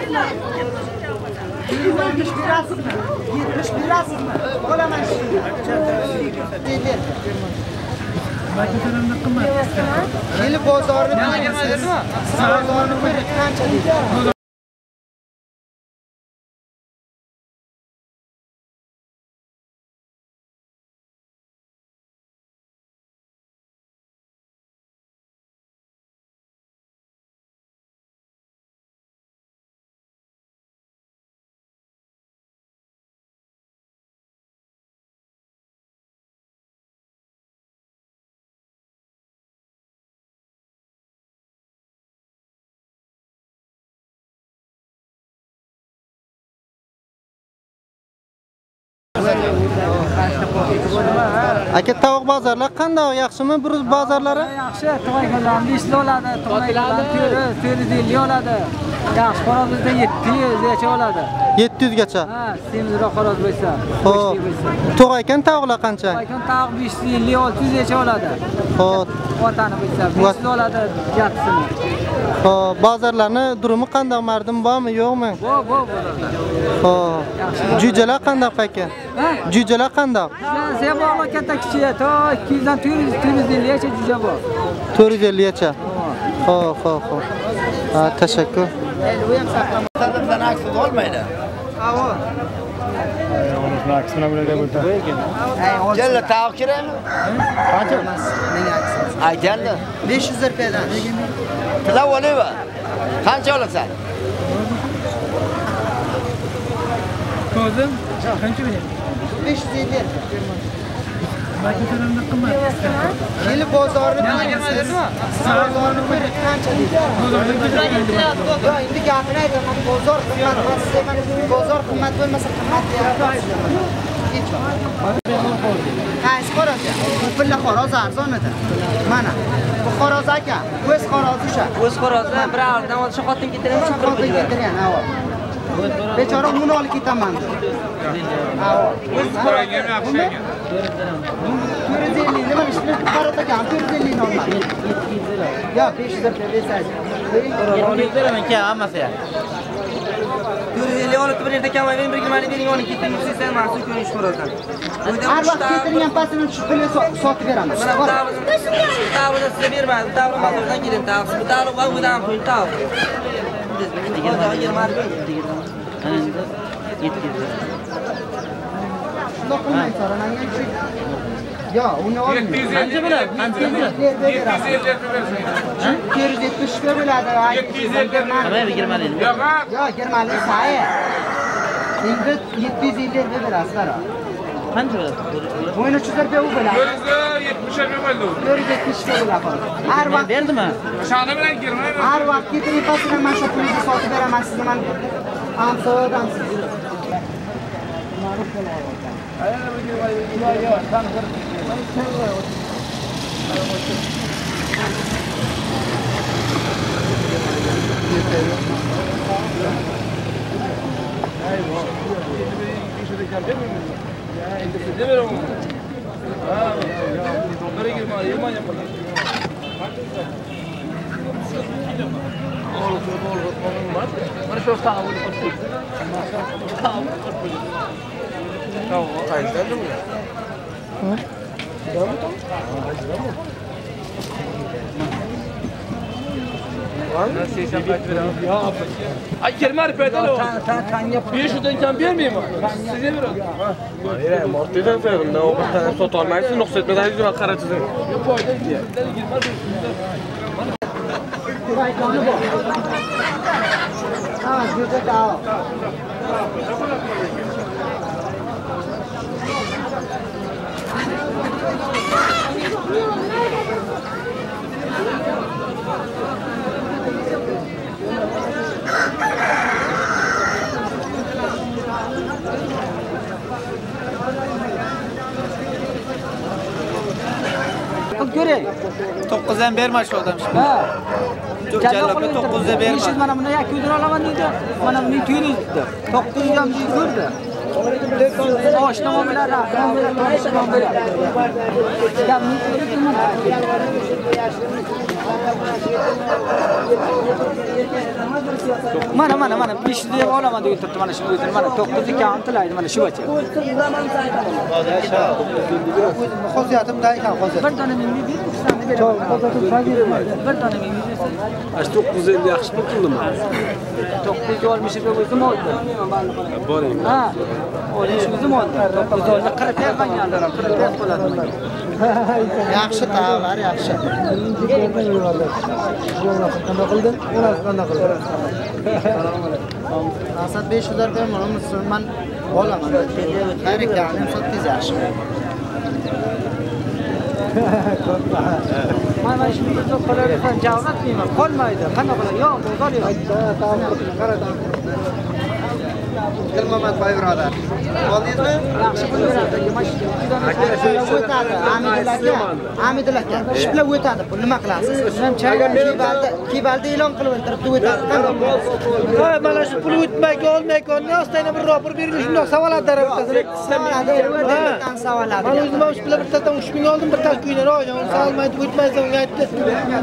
70 berasizmi? 70 berasizmi? Olaman shunga. Dedi. Maketalarni qimmat. Kelib bozorni bilasizmi? Bozorni qancha dedi? Aka tovuq bozorlar qanday? Yaxshimi buruz bozorlari? Yaxshi, to'ylar 5 oladi, to'ylar 450 oladi. Yaxshi xo'rozda 700 gacha oladi. 700 gacha. Ha, semizroq xo'roz bo'lsa. Xo'p. Tug'aykan tovuqlar qancha? Tug'aykan tovuq 550 600 gacha oladi. Xo'p. Otani bo'lsa 5 oladi jattisini. Xo'p, bozorlarni durumi qanday? Mardim bormi, yo'qmi? Bo'p, bozorlar. Xo'p. Jo'jalar qanday paka? Ha? Jo'jalar qanday? Sen bog'la katta kichik, to 200 dan 450 gacha jo'ja bor. 450 gacha. Xo'p. Ha, tashakkur. U ham saqlamoqda bilan aks olmaydi. Avo. Onun aksine bile de burada. Jalla tovuq kerakmi? Qancha? Menga aks. Aytganda 500 rupiyadan. Tilab olaymi? Qancha olasan? Ko'zim, qancha beradi? 550. Maketalarni qimmat. Kelib bozorni bilasizmi? Bozorni qancha dedi? Yo, endi gapini aytaman. Bozor qimmat emas, mana bozor qimmat bo'lmasa qimmat deyapsiz. Qaysi xo'roz? Bu pilla xo'roz arzonida. Mana. Bu xo'roz aka, o'z xo'rozi o'sha. O'z xo'rozni bir avldan o'sha xotin keltirgan, Xotin keltirgan, avo. Bechora uni olib ketaman. Avo. O'z xo'rozi yaxshi ekan. 450 nima ishni qarab ekan, 450 ni olmadi. Yo, 500 rupiya bersangiz. 700 beraman ke hammasi ya. 450 olib bir yerda kamaygan, bir gimani bering, olib keting, sizlar mahsul ko'rish xo'rozdan. Har vaqt keltirgan pastini tushib pulni sotib beramiz. Mana bu davlatda sizga bermadi, davlat bozordan kelib tavsiz. Bu davlat va bu davlat qo'yib tavsiz. Degan mark degan. Ana endi 700. Shundoq qilmang, so'ramanga shu. Yo, uni oling. Qancha bo'ladi? 270 ga bo'ladi. 750 Qamay 20 yil. Yo, 20 sayi. Endi 750 ga berasizlar. Qancha bo'ladi? 1300 rupiya u bo'ladi. 470 ga bo'ldi. 470 ga bo'ladi. Har vaqt Berdimi? Shani bilan girmayman. Har vaqt ketib pasini mana shu pulni sotib beraman sizga. Men amsodamsiz. Ay 20 rupiyadan o. Tanga 500'dan kam vermeyeyim mi? Size verin. Hayır, mortiden verin. O bir tane sot almayısın, noksa etmeden yüzüme karacısın. Yok fayda diye. Ha, güzel daha. Görey. 9dan berma shu odam. Ha. Jalloqqa 9da berma. 500 mana buni 200 lira olaman deydi. Mana buni 200 dedi. 900 ham deydi ko'rdi. Oshnamo bilan Mana 500 deb olaman deb o'tirdi mana shuni o'zini mana 9 ekan tilaydi mana shu bacha. Xususiyatimda ekan hozir. Bir dona menga ber, ikkisini beraman. Bir dona menga bersan. 950 yaxshi pul qildimi? 960 ga o'zim oldim. Boring. Ha. O'zim o'zim oldim. 950 qirib berganlar, qirib berib qoladi menga. Yaxshi tavlar, yaxshi. Qanday qildin? Qanday qildin? Asad 500 berman, men olaman. Xayr ekan, sotdingiz yaxshi. Mana shuni yo'q qiladigan javlat deyman. Qolmaydi. Qanaqa qiladi? Yo'q, bozor yo'q. Dilmamat boy birodar. Oldingizmi? Yaxshi pul beradi. O'tadi. Amidul aka. Ish bilan o'tadi. Pul nima qilasiz? Ham chaygan Kibalda e'lon qilib o'tiribdi, o'tadi. Ha, mana shu pul o'tmayga olmayga ostayna bir robir bergan shundoq savollar o'tadi. Savollar. Men o'zim ham shu bilan bir tatam 3000 oldim, bir tash kuylar oldim. Uni salmaydi, o'tmaysa unga aytdi.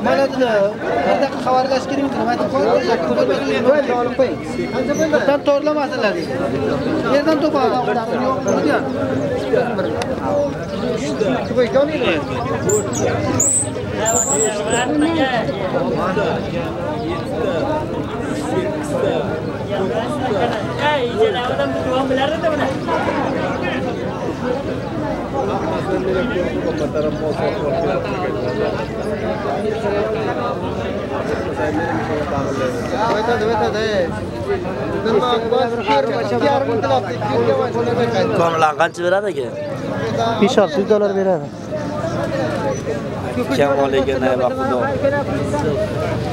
Mana dedi. Bir daqiqa xabarlash kerak edi. Aytib qo'ydim. Olib qo'ying. Qancha to'rlamasalar dedi. Yerdan to'poladi. Yo'q qilgan. Qo'y, ko'ringmi? Komlan qancha beradi aka? $500 beradi. Kam olayga nay vaqtida.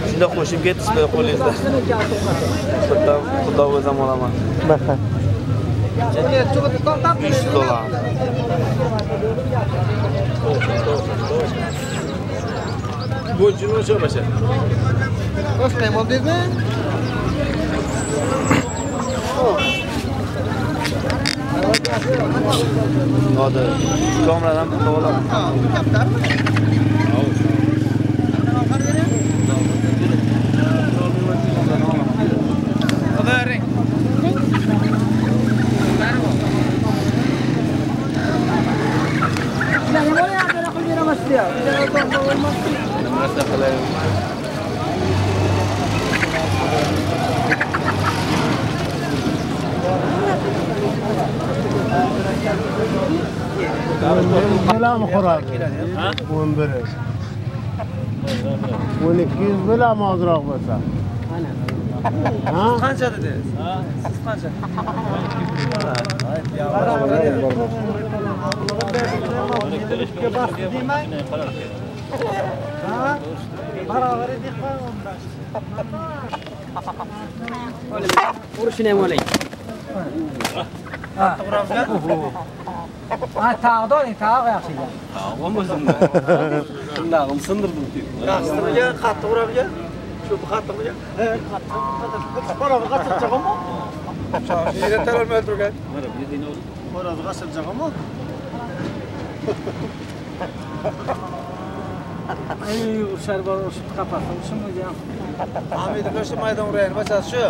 Shunda qo'shib ketishdi qo'lingizda. Xudo o'zim olaman. Baqa. $100. Bu jino o'sha başa. Qo'shmayman oldingizmi? Hozir kameradan bitta olaman. Selam Xurak. 11. 1200 bilan ozroq bo'lsa. Ha? Qancha dedingiz? Siz qancha? Urishini ham oling. Ha, tağda oling, tağ yaxshi. Olmasimda. Tillag'im sindirdim. Yaxshimiga, qattiq uramiga? Shu qattiqmiga? Qo'rog'i qasib chaqammi? Yine terörme öldürgen. Qo'rog'i qasib chaqammi? Ey, ushar bor, ushib qapasam, shunga ham. Hamidov o'sha maydon urayni, bachasi shu.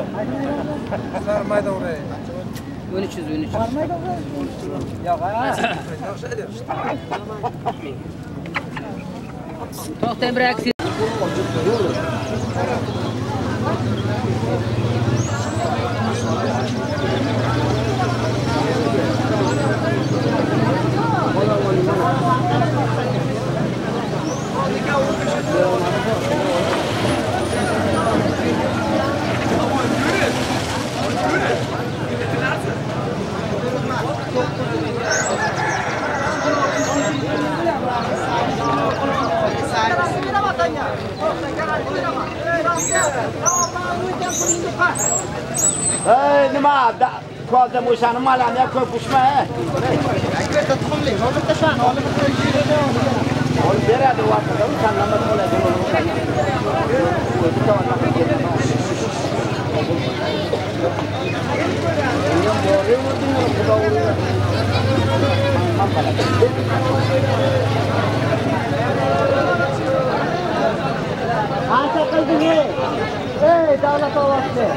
Sar maydon urayni. 1300. Yo'q, o'xshaydi. To'xtang, bir aksi. Hey, nima? Kozim o'shani malani ko'p ushma. Akberta tuxumli, hozir tashani olib Olib beradi vaqtida, tanlama qiladi. Qancha qilding ey? Ey, davlat ovozi.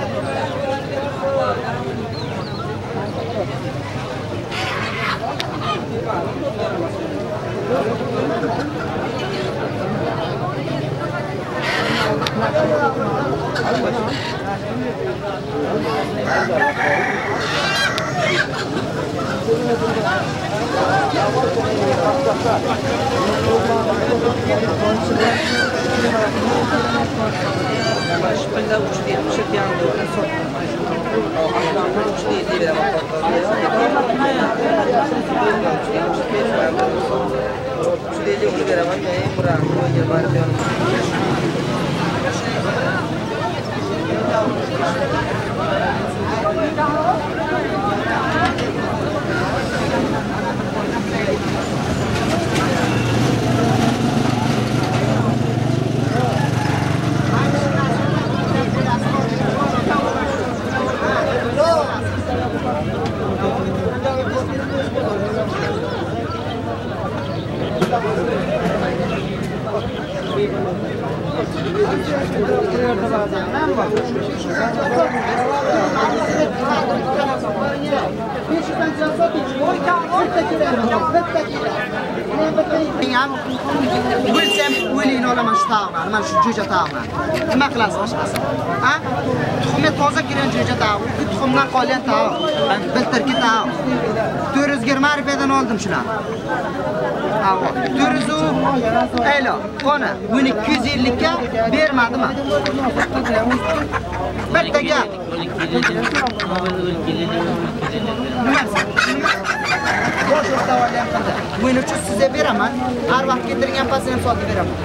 Şüpheliler uç değil, uçak yanında olan son. Uç değil diye bir ama uç değil onu veremem. Murat, bu yer bari diyorum. ولی اینا من شتاقم من جوجه تاقم ما خلاص اشخاص ها تخمه تازه گیرن جوجه تاق تخمdan qolgan taq biltirki taq 400 girmar bedan oldim shuna avo 400 aylo qona buni 250 ga bermadimi bittaga boş o'rtavarlar qildi buni uchun sizga beraman har vaqt keltirgan pasini ham sotib beraman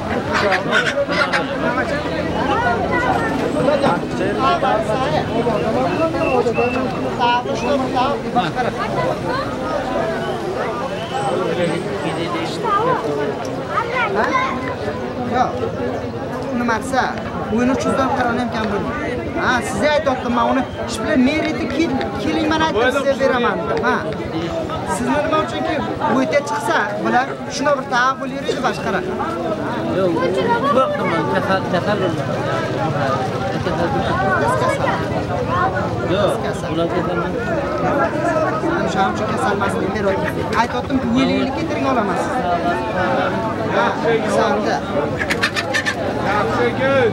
Yo'q. Nimasi? O'yini 300 dan qaralib kam bo'ldi. Ha, sizga aytdim, men uni ish bilan meriti keling men aytdim sizga beraman. Ha. Sizni nima uchunki bu yerga chiqsa, bular shuna bir taq bo'laydi boshqara. Yo'q. Qo'rqdim men, kasal bo'ldim. Yo'q, ular kasalman. Sen shuning uchun kasalmaslik berayotdim. Aytdim, 50 keltiring olamiz. Ha, sanda. Yaxshi kun.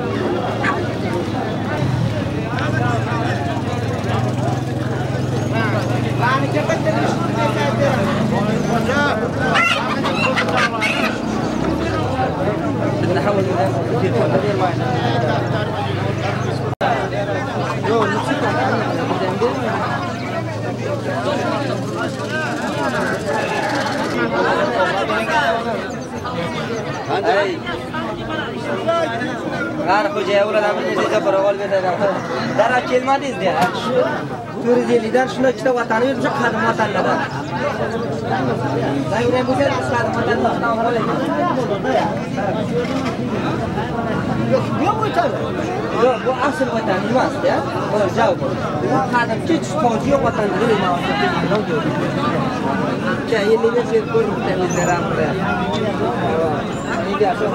Bani kapatirish نحاول ندير معنا Qarı xo'jaya ulardan bir necha bora olib beradi. Darab kelmadingiz de. Shu 450 dan shunday ikkita vatani yuribsiz, qadim vatanlardan. Zayrem bu yer qadim vatanlardan olib. Yo'q, bu asl vatan emas-da. Bu javob. Bu qadim kech toji yo'q vatandir. Ke 50 ga yer ko'rib temizlaramda. Nega shu?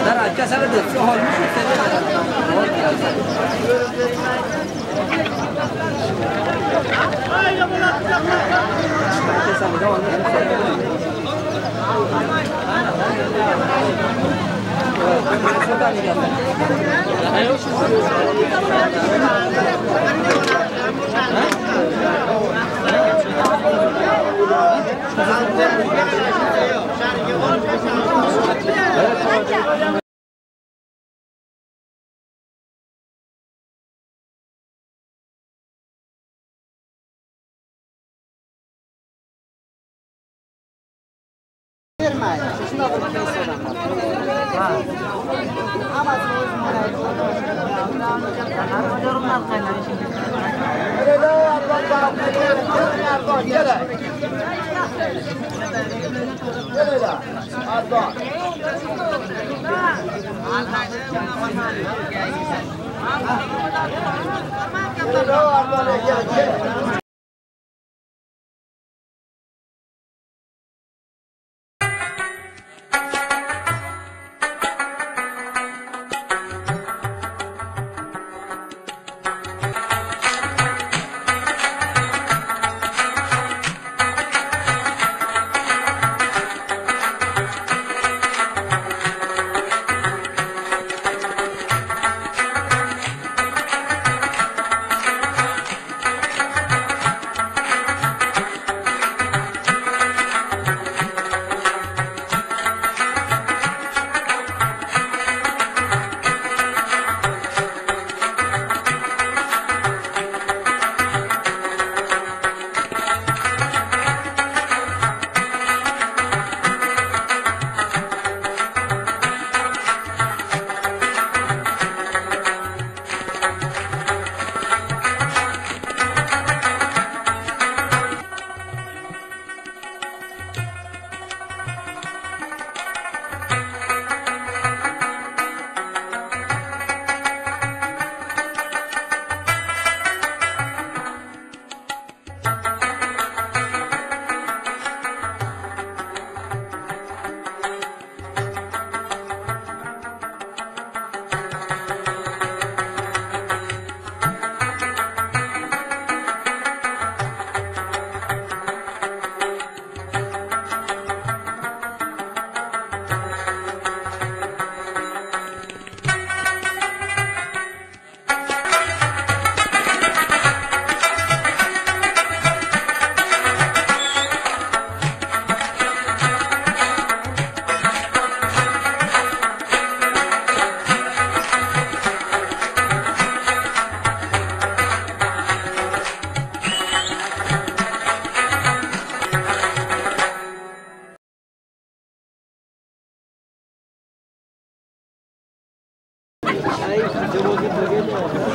Dar kasar da su olmuş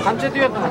Qancha deyapti?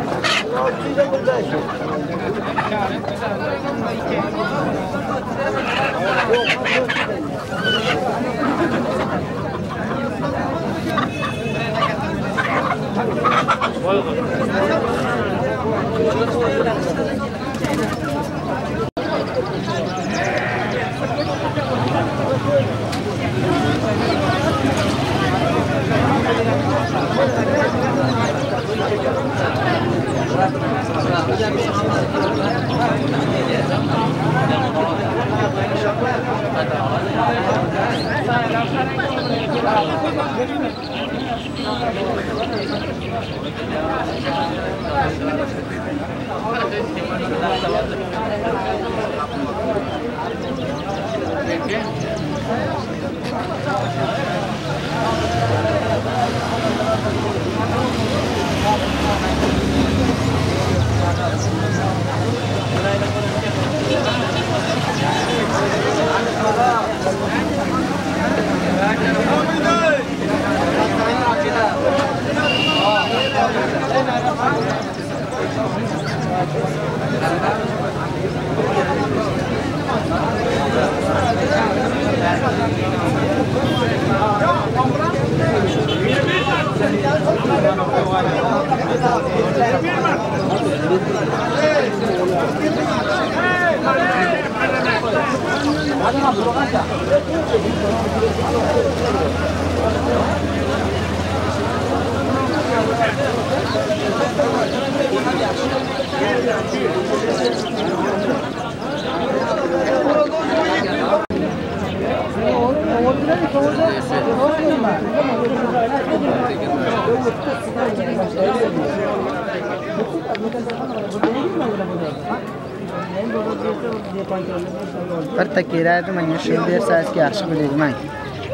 1 ta kerak edi, menga shuni bersangizki yaxshi bo'laydi.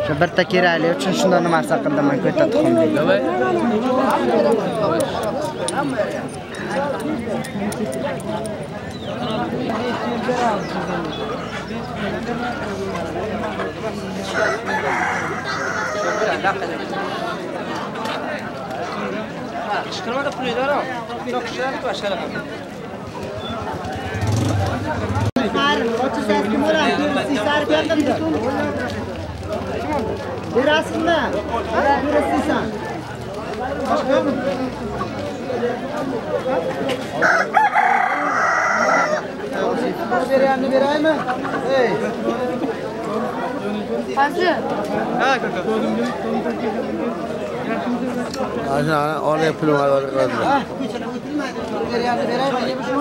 Shu 1 ta kerakli uchun shunday narsa qildim men ko'ta tuxumli. Qishqirmada pul edi aro. Bino qishqiradi boshqa raqam. Berasizmi? Berasizsan. Boshqa yo'qmi? Beraymi, beraymi? Ey. Hozir. Ha, kaka. Ana oraya pulum var orada. Ha, o'tilmaydi. Beraymi, beraymi? Nima shu?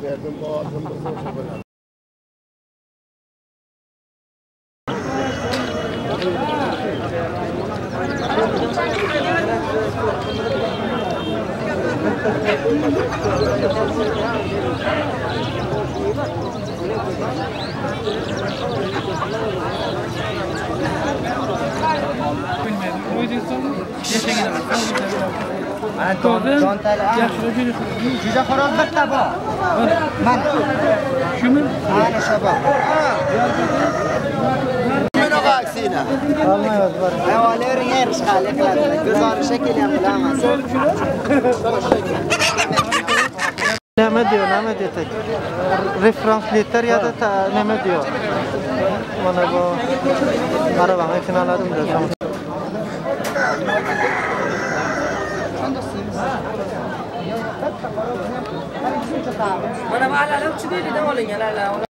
Verdim boğazımda sosu böyle. Juda xo'roz bitta bor. Mana. Shumi? Ana shu bor. Mana vaksina. Olmayapti bor. Havolering erishqali qiladi. Guzorisha kelyapti hammasi. Nima diyor tek? Referans letter ya da nima diyor? Mana bu arabanı finaladım da tamam. Mana bu alalam chidaydi oling, alalam.